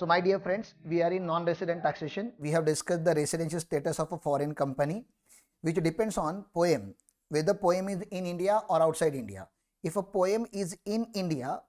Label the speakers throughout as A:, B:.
A: So my dear friends, we are in non-resident taxation. We have discussed the residential status of a foreign company, which depends on poem, whether poem is in India or outside India. If a poem is in India,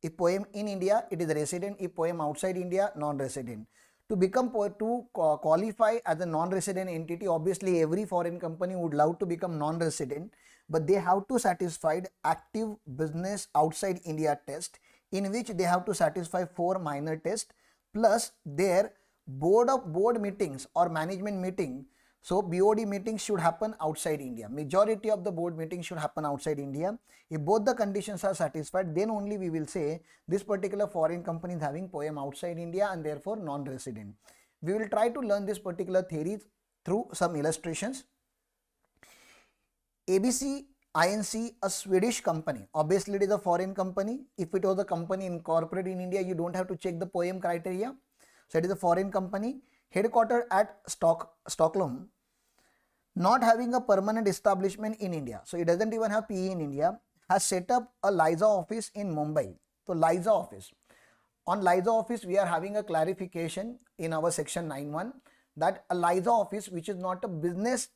A: if poem in India, it is resident. If poem outside India, non-resident. To become qualify as a non-resident entity, obviously every foreign company would love to become non-resident, but they have to satisfy active business outside India test, in which they have to satisfy 4 minor tests plus their board meetings or management meeting. So BOD meetings should happen outside India. Majority of the board meetings should happen outside India. If both the conditions are satisfied, then only we will say this particular foreign company is having poem outside India and therefore non-resident. We will try to learn this particular theory through some illustrations. ABC INC, a Swedish company. Obviously it is a foreign company. If it was a company incorporated in India, you don't have to check the poem criteria. So it is a foreign company headquartered at Stockholm, not having a permanent establishment in India. So it doesn't even have PE in India, has set up a LISA office in Mumbai. So LISA office. On LISA office, we are having a clarification in our section 9.1 that a LISA office, which is not a business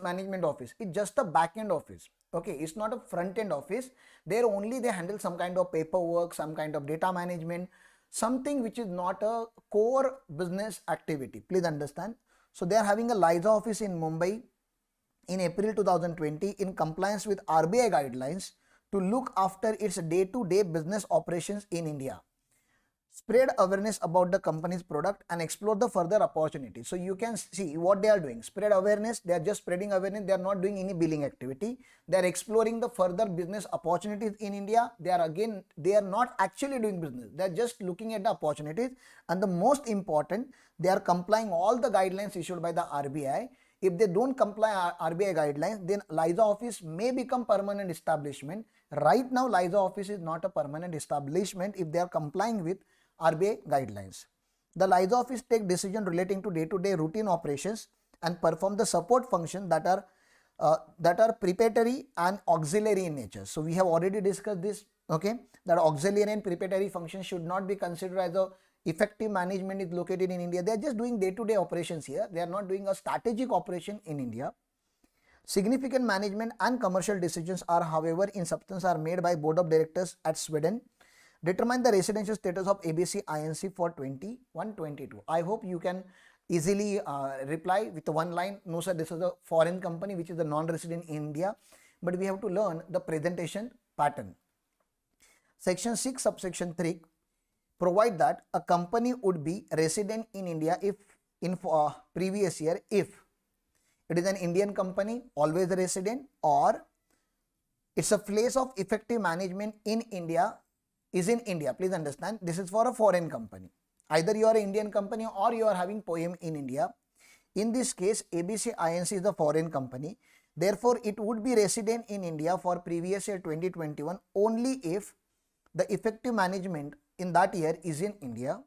A: management office, it's just a back-end office. Okay, it's not a front-end office. There only they handle some kind of paperwork, some kind of data management, something which is not a core business activity. Please understand. So they are having a LISA office in Mumbai in April 2020 in compliance with RBI guidelines to look after its day-to-day business operations in India, spread awareness about the company's product and explore the further opportunities. So you can see what they are doing. Spread awareness. They are just spreading awareness. They are not doing any billing activity. They are exploring the further business opportunities in India. They are not actually doing business. They are just looking at the opportunities. And the most important, they are complying all the guidelines issued by the RBI. If they don't comply RBI guidelines, then LISA office may become permanent establishment. Right now, LISA office is not a permanent establishment if they are complying with RBI guidelines. The LISA office take decision relating to day-to-day routine operations and perform the support functions that are preparatory and auxiliary in nature. So we have already discussed this, okay, that auxiliary and preparatory functions should not be considered as a effective management is located in India. They are just doing day-to-day operations here. They are not doing a strategic operation in India. Significant management and commercial decisions are, however, in substance are made by board of directors at Sweden. Determine the residential status of ABC INC for 21-22. I hope you can easily reply with one line. No sir, this is a foreign company which is a non-resident in India, but we have to learn the presentation pattern. Section 6 subsection 3 provide that a company would be resident in India if in previous year if it is an Indian company, always a resident, or it's a place of effective management in India is in India. Please understand, this is for a foreign company. Either you are an Indian company or you are having poem in India. In this case, ABC INC is the foreign company. Therefore, it would be resident in India for previous year 2021 only if the effective management in that year is in India.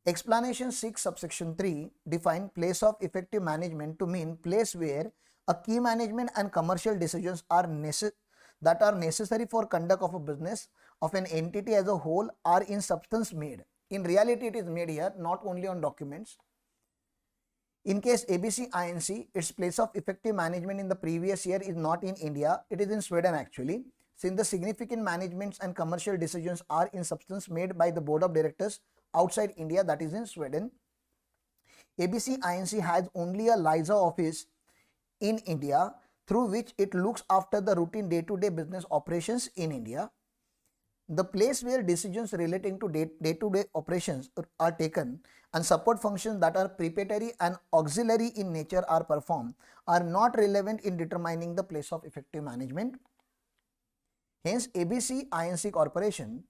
A: Explanation 6 subsection 3 define place of effective management to mean place where a key management and commercial decisions are necessary for conduct of a business of an entity as a whole are in substance made. In reality, it is made here, not only on documents. In case ABC INC, its place of effective management in the previous year is not in India, it is in Sweden actually. Since the significant managements and commercial decisions are in substance made by the board of directors outside India, that is in Sweden. ABC INC has only a LISA office in India through which it looks after the routine day-to-day business operations in India. The place where decisions relating to day-to-day operations are taken and support functions that are preparatory and auxiliary in nature are performed are not relevant in determining the place of effective management. Hence, ABC INC Corporation,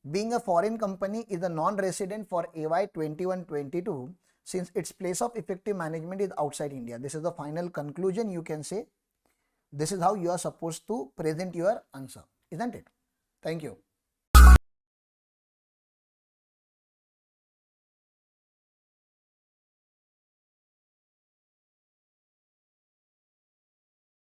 A: being a foreign company, is a non-resident for AY 21-22 since its place of effective management is outside India. This is the final conclusion you can say. This is how you are supposed to present your answer, isn't it? Thank you.